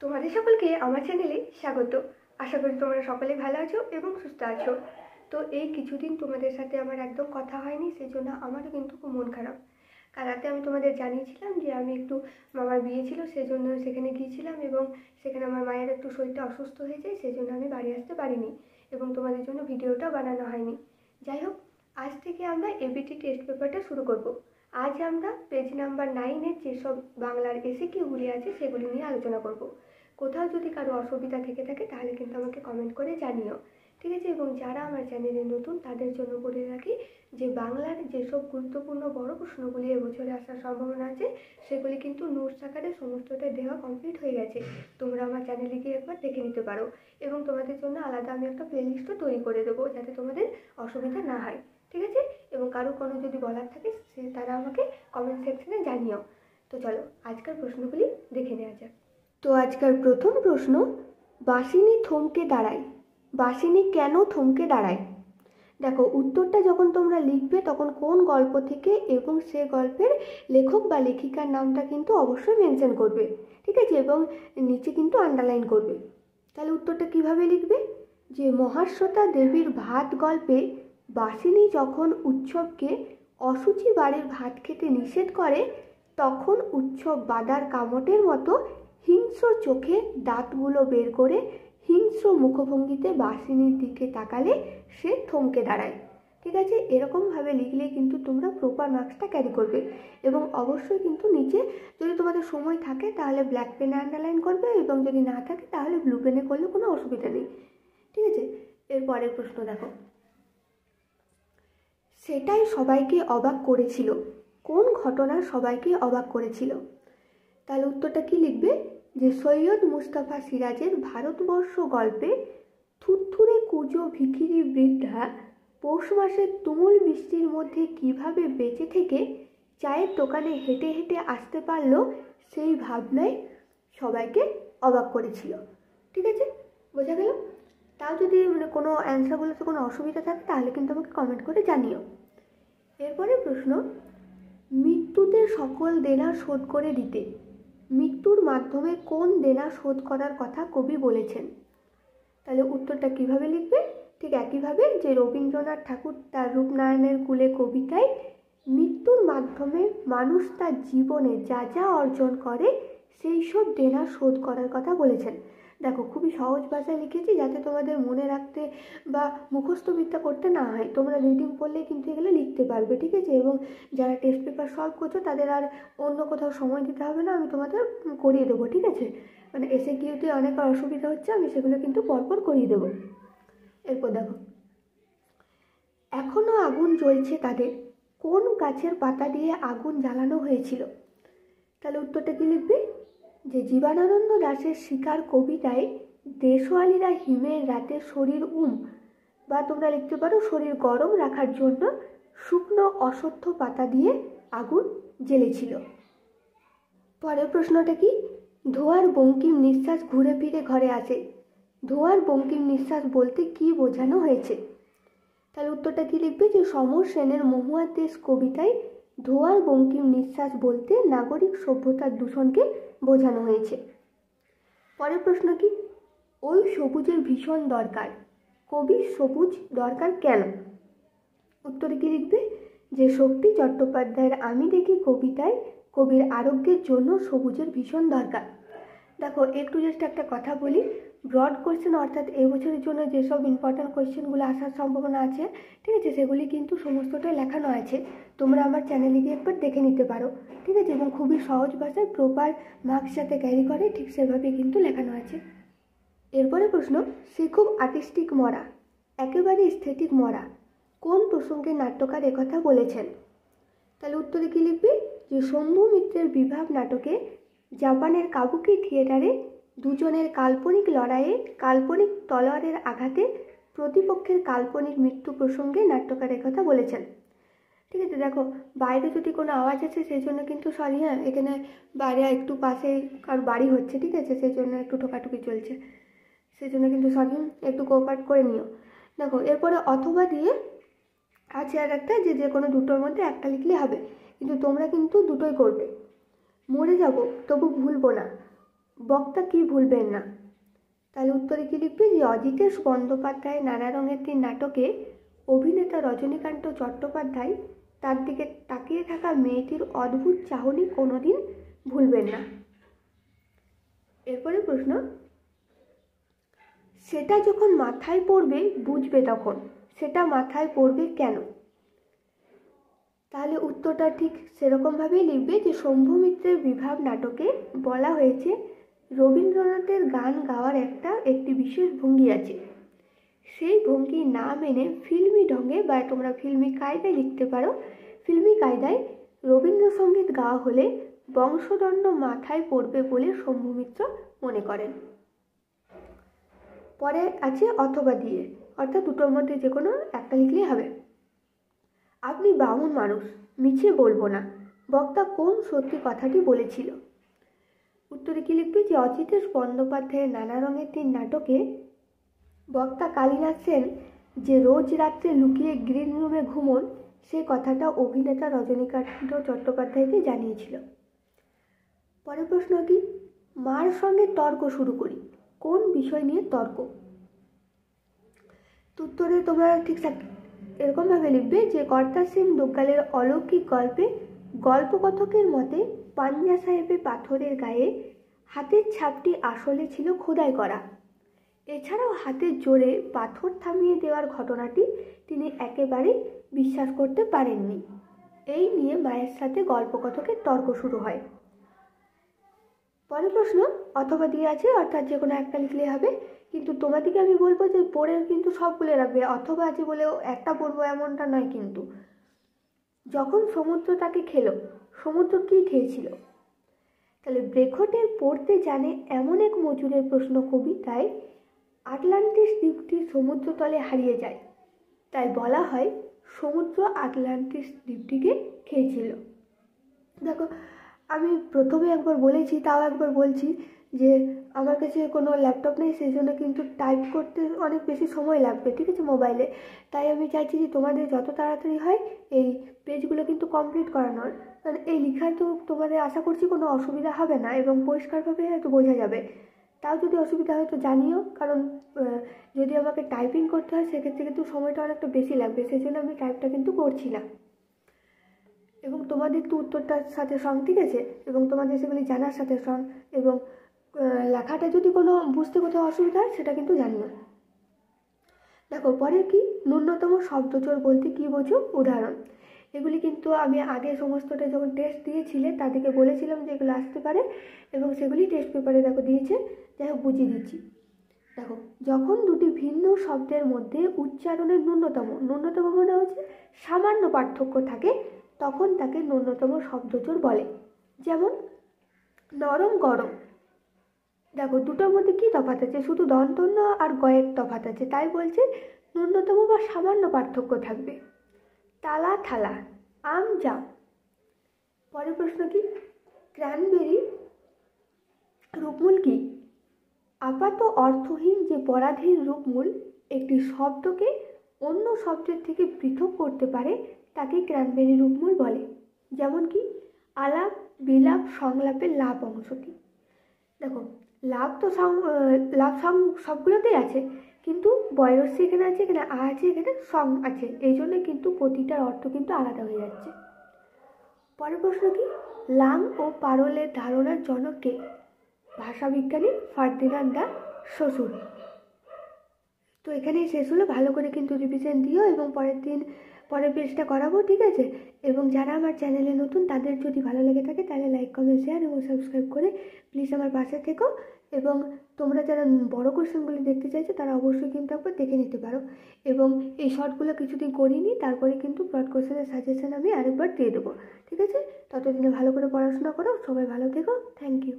তোমাদের সকলকে আমার চ্যানেলে স্বাগত। আশা করি তোমরা সকলে ভালো আছো এবং সুস্থ আছো। তো এই কিছুদিন তোমাদের সাথে আমার একদম কথা হয়নি, সেজন্য আমারও কিন্তু খুব মন খারাপ। কাল রাতে আমি তোমাদের জানিয়েছিলাম যে আমি একটু মামার বিয়ে ছিল, সেজন্য সেখানে গিয়েছিলাম এবং সেখানে আমার মায়ের একটু শরীরটা অসুস্থ হয়ে যায়, সেজন্য আমি বাড়ি আসতে পারিনি এবং তোমাদের জন্য ভিডিওটাও বানানো হয়নি। যাই হোক, আজ থেকে আমরা এবিটি টেস্ট পেপারটা শুরু করব। আজ আমরা পেজ নাম্বার 9-এর যেসব বাংলার এসিকিউগুলি আছে সেগুলি নিয়ে আলোচনা করব। কোথাও যদি কারো অসুবিধা থেকে থাকে তাহলে কিন্তু আমাকে কমেন্ট করে জানিও, ঠিক আছে? এবং যারা আমার চ্যানেলে নতুন তাদের জন্য বলে রাখি যে বাংলার যেসব গুরুত্বপূর্ণ বড় প্রশ্নগুলি এবছরে আসার সম্ভাবনা আছে সেগুলি কিন্তু নোটস আকারে সমস্তটা দেওয়া কমপ্লিট হয়ে গেছে। তোমরা আমার চ্যানেলে গিয়ে একবার দেখে নিতে পারো এবং তোমাদের জন্য আলাদা আমি একটা প্লেলিস্টও তৈরি করে দেবো যাতে তোমাদের অসুবিধা না হয়, ঠিক আছে? এবং কারো কোনো যদি বলার থাকে তারা আমাকে কমেন্ট সেকশনে জানিও। তো চলো আজকের প্রশ্নগুলি দেখে নেওয়া যাক। তো আজকের প্রথম প্রশ্ন, বাসিনী থমকে দাঁড়ায়। বাসিনী কেন থমকে দাঁড়ায়? দেখো, উত্তরটা যখন তোমরা লিখবে তখন কোন গল্প থেকে এবং সে গল্পের লেখক বা লেখিকার নামটা কিন্তু অবশ্যই মেনশন করবে, ঠিক আছে? এবং নিচে কিন্তু আন্ডারলাইন করবে। তাহলে উত্তরটা কিভাবে লিখবে? যে মহাশ্বেতা দেবীর ভাত গল্পে বাসিনী যখন উৎসবকে অশুচি বাড়ির ভাত খেতে নিষেধ করে তখন উৎসব বাদার কামটের মতো হিংস্র চোখে দাঁতগুলো বের করে হিংস্র মুখভঙ্গিতে বাসিনীর দিকে তাকালে সে থমকে দাঁড়ায়, ঠিক আছে? এরকমভাবে লিখলেই কিন্তু তোমরা প্রপার মার্কসটা ক্যারি করবে। এবং অবশ্যই কিন্তু নিচে যদি তোমাদের সময় থাকে তাহলে ব্ল্যাক পেনে আন্ডারলাইন করবে এবং যদি না থাকে তাহলে ব্লু পেনে করলে কোনো অসুবিধা নেই, ঠিক আছে? এরপরের প্রশ্ন দেখো, সেটাই সবাইকে অবাক করেছিল। কোন ঘটনা সবাইকে অবাক করেছিল? তাহলে উত্তরটা কি লিখবে? যে সৈয়দ মুস্তাফা সিরাজের ভারতবর্ষ গল্পে থুরথুরে কুজো ভিখিরি বৃদ্ধা পৌষ মাসের তুমুল বৃষ্টির মধ্যে কিভাবে বেঁচে থেকে চায়ের দোকানে হেঁটে হেঁটে আসতে পারলো সেই ভাবনায় সবাইকে অবাক করেছিল, ঠিক আছে? বোঝা গেল? তাও যদি কোনো অ্যান্সারগুলোতে কোনো অসুবিধা থাকে তাহলে কিন্তু আমাকে কমেন্ট করে জানিও। এরপরে প্রশ্ন, মৃত্যুতে সকল দেনা শোধ করে দিতে। মৃত্যুর মাধ্যমে কোন দেনা শোধ করার কথা কবি বলেছেন? তাহলে উত্তরটা কিভাবে লিখবে? ঠিক একইভাবে যে রবীন্দ্রনাথ ঠাকুর তার রূপনারায়ণের কুলে কবিতায় মৃত্যুর মাধ্যমে মানুষ তার জীবনে যা যা অর্জন করে সেই সব দেনা শোধ করার কথা বলেছেন। দেখো, খুবই সহজ ভাষায় লিখেছি যাতে তোমাদের মনে রাখতে বা মুখস্থ বিদ্যা করতে না হয়। তোমরা রিডিং পড়লেই কিন্তু এগুলো লিখতে পারবে, ঠিক আছে? এবং যারা টেস্ট পেপার সলভ করছো তাদের আর অন্য কোথাও সময় দিতে হবে না, আমি তোমাদের করিয়ে দেবো, ঠিক আছে? মানে এসে কিউতে অনেক অসুবিধা হচ্ছে, আমি সেগুলো কিন্তু পরপর করিয়ে দেবো। এরপর দেখো, এখনো আগুন জ্বলছে তাদের। কোন গাছের পাতা দিয়ে আগুন জ্বালানো হয়েছিল? তাহলে উত্তরটা কি লিখবে? যে জীবনানন্দ দাশের শিকার কবিতায় দেশওয়ালিরা হিমের রাতে শরীর বা তোমরা লিখতে পারো শরীর গরম রাখার জন্য শুকনো অশ্বত্থ পাতা দিয়ে আগুন জ্বেলেছিল। পরের প্রশ্নটা কি? ধোঁয়ার বঙ্কিম নিঃশ্বাস ঘুরে ফিরে ঘরে আসে। ধোঁয়ার বঙ্কিম নিঃশ্বাস বলতে কি বোঝানো হয়েছে? তাহলে উত্তরটা কি লিখবে? যে সমর সেনের মহুয়ার দেশ কবিতায় ধোঁয়ার বঙ্কিম নিঃশ্বাস বলতে নাগরিক সভ্যতার দূষণকে বোঝানো হয়েছে। পরের প্রশ্ন কি? ওই সবুজের ভীষণ দরকার। কবির সবুজ দরকার কেন? উত্তরে কি লিখবে? যে শক্তি চট্টোপাধ্যায়ের আমি দেখি কবিতায় কবির আরোগ্যের জন্য সবুজের ভীষণ দরকার। দেখো, একটু জাস্ট একটা কথা বলি। ব্রড কোয়েশ্চেন অর্থাৎ এবছরের জন্য যেসব ইম্পর্ট্যান্ট কোয়েশ্চেনগুলো আসার সম্ভাবনা আছে, ঠিক আছে, সেগুলি কিন্তু সমস্তটাই লেখানো আছে। তোমরা আমার চ্যানেলে গিয়ে একবার দেখে নিতে পারো, ঠিক আছে? এবং খুবই সহজ ভাষায় প্রপার মার্কস যাতে ক্যারি করে ঠিক সেভাবেই কিন্তু লেখানো আছে। এরপরে প্রশ্ন, সে খুব আর্টিস্টিক মরা, একেবারে স্থেটিক মরা। কোন প্রসঙ্গে নাট্যকার একথা বলেছেন? তাহলে উত্তরে কি লিখবে? যে শম্ভু মিত্রের বিভাব নাটকে জাপানের কাবুকি থিয়েটারে দুজনের কাল্পনিক লড়াইয়ে কাল্পনিক তলোয়ারের আঘাতে প্রতিপক্ষের কাল্পনিক মৃত্যু প্রসঙ্গে নাট্যকার একথা বলেছেন, ঠিক আছে? দেখো, বাইরে যদি কোনো আওয়াজ আছে সেই জন্য কিন্তু সরি, হ্যাঁ, এখানে বাইরে একটু পাশে কারো বাড়ি হচ্ছে, ঠিক আছে? সেই জন্য একটু ঠোকাঠুকি চলছে, সেই জন্য কিন্তু সরি, একটু কোঅপারেট করে নিও। দেখো, এরপরে অথবা দিয়ে আছে আর একটা, যে কোনো দুটোর মধ্যে একটা লিখলে হবে, কিন্তু তোমরা কিন্তু দুটোই করবে। মরে যাব তবু ভুলবো না, বক্তা কি ভুলবেন না? তাহলে উত্তরে কি লিখবে? যে অজিতেশ বন্দ্যোপাধ্যায় নানা রঙের তিন নাটকে অভিনেতা রজনীকান্ত চট্টোপাধ্যায় তার দিকে তাকিয়ে থাকা মেয়েটির অদ্ভুত চাহনি কোনোদিন ভুলবেন না। এরপরে প্রশ্ন, সেটা যখন মাথায় পড়বে বুঝবে তখন, সেটা মাথায় পড়বে কেন? তাহলে উত্তরটা ঠিক সেরকমভাবেই লিখবে যে শম্ভু মিত্রের বিভাব নাটকে বলা হয়েছে রবীন্দ্রনাথের গান গাওয়ার একটি বিশেষ ভঙ্গি আছে, সেই ভঙ্গি না মেনে ফিল্মি ঢঙে বা তোমরা ফিল্মি কায়দায় লিখতে পারো, ফিল্মি কায়দায় রবীন্দ্রসঙ্গীত গাওয়া হলে বংশদণ্ড মাথায় পড়বে বলে শম্ভু মিত্র মনে করেন। পরে আছে অথবা দিয়ে, অর্থাৎ দুটোর মধ্যে যে কোনো একটা লিখলেই হবে। আপনি বামুন মানুষ, মিছে বলবো না, বক্তা কোন সত্যি কথাটি বলেছিল? উত্তরে কি লিখবে? যে অজিতেশ বন্দ্যোপাধ্যায়ের নানা রঙের তিন নাটকে বক্তা কালীনাথ সেন যে রোজ রাত্রে লুকিয়ে গ্রিন রুমে ঘুমোন, সে কথাটা অভিনেতা রজনীকান্ত চট্টোপাধ্যায়কে জানিয়েছিল। পরের প্রশ্ন কি? মার সঙ্গে তর্ক শুরু করি, কোন বিষয় নিয়ে তর্ক? উত্তরে তোমরা ঠিক এরকমভাবে লিখবে যে কর্তা সিং দুগ্গালের অলৌকিক গল্পে গল্পকথকের মতে পাঞ্জা সাহেবের পাথরের গায়ে হাতের ছাপটি আসলে ছিল খোদাই করা। এছাড়াও হাতের জোরে পাথর থামিয়ে দেওয়ার ঘটনাটি তিনি একেবারেই বিশ্বাস করতে পারেননি। এই নিয়ে মায়ের সাথে গল্পকথকের তর্ক শুরু হয়। পরের প্রশ্ন অথবা দিয়ে আছে, অর্থাৎ যে কোনো একটা লিখলে হবে, কিন্তু তোমাদেরকে আমি বলবো যে পড়ে কিন্তু সবগুলো রাখবে, অথবা আছে বলেও একটা পড়বো এমনটা নয়। কিন্তু যখন সমুদ্র তাকে খেলো, সমুদ্র কি খেয়েছিল? তাহলে ব্রেখটের পড়তে জানে এমন এক মজুরের প্রশ্ন কবিতায় আটলান্টিস দ্বীপটি সমুদ্র তলে হারিয়ে যায়, তাই বলা হয় সমুদ্র আটলান্টিস দ্বীপটিকে খেয়েছিল। দেখো, আমি প্রথমে একবার বলেছি, তাও একবার বলছি যে আমার কাছে কোনো ল্যাপটপ নেই, সেই জন্য কিন্তু টাইপ করতে অনেক বেশি সময় লাগবে, ঠিক আছে, মোবাইলে। তাই আমি চাইছি যে তোমাদের যত তাড়াতাড়ি হয় এই পেজগুলো কিন্তু কমপ্লিট করানোর, কারণ এই লেখায় তো তোমাদের আশা করছি কোনো অসুবিধা হবে না এবং পরিষ্কারভাবে হয়তো বোঝা যাবে। তাও যদি অসুবিধা হয় তো জানিও, কারণ যদি আমাকে টাইপিং করতে হয় সেক্ষেত্রে কিন্তু সময়টা অনেকটা বেশি লাগবে, সেই জন্য আমি টাইপটা কিন্তু করছি না। এবং তোমাদের তো উত্তরটার সাথে সঙ্গ, ঠিক আছে, এবং তোমাদের সেগুলি জানার সাথে সঙ্গ, এবং লেখাটা যদি কোনো বুঝতে কোথাও অসুবিধা হয় সেটা কিন্তু জানিও। দেখো পরের কি, ন্যূনতম শব্দজোড় বলতে কি বোঝো? উদাহরণ। এগুলি কিন্তু আমি আগে সমস্তটা যখন টেস্ট দিয়েছিলে তাদেরকে বলেছিলাম যে এগুলো আসতে পারে, এবং সেগুলি টেস্ট পেপারে দেখো দিয়েছে, যাই হোক বুঝিয়ে দিচ্ছি। দেখো, যখন দুটি ভিন্ন শব্দের মধ্যে উচ্চারণের ন্যূনতম মানে হচ্ছে সামান্য পার্থক্য থাকে, তখন তাকে ন্যূনতম শব্দজোড় বলে। যেমন নরম গরম, দেখো দুটোর মধ্যে কি তফাৎ আছে? শুধু দন্তন্য আর গয়ের তফাৎ আছে, তাই বলছে ন্যূনতম বা সামান্য পার্থক্য থাকবে। তালা থালা, আম জাম। পরের প্রশ্ন কি? ক্র্যানবেরি রূপমূল কি? আপাত অর্থহীন যে পরাধীন রূপমূল একটি শব্দকে অন্য শব্দের থেকে পৃথক করতে পারে তাকে ক্র্যানবেরি রূপমূল বলে। যেমন কি? আলাপ, বিলাপ, সংলাপের লাভ অংশটি। দেখো, লাভ তো লাভ সবগুলোতেই আছে, কিন্তু বয়রস্য এখানে আছে, এখানে আ আছে, এখানে সং আছে, এই জন্য কিন্তু প্রতিটার অর্থ কিন্তু আলাদা হয়ে যাচ্ছে। পরের প্রশ্ন কি? লাং ও পারলের ধারণার জনক কে? ভাষাবিজ্ঞানী ফার্দিনান্দ দা সসুর। তো এখানেই শেষ হলো, ভালো করে কিন্তু রিভিশন দিও এবং পরের পেজটা করাবো, ঠিক আছে। এবং যারা আমার চ্যানেলে নতুন তাদের যদি ভালো লেগে থাকে তাহলে লাইক, কমেন্ট, শেয়ার এবং সাবস্ক্রাইব করে প্লিজ আমার পাশে থেকো। এবং তোমরা যারা বড় কোশ্চেনগুলি দেখতে চাইছো তারা অবশ্যই কিন্তু একবার দেখে নিতে পারো। এবং এই শর্টগুলো কিছুদিন করিনি, তারপরে কিন্তু ব্রড কোশ্চেনের সাজেশন আমি আরেকবার দিয়ে দেবো, ঠিক আছে। ততদিনে ভালো করে পড়াশোনা করো, সবাই ভালো থেকো, থ্যাংক ইউ।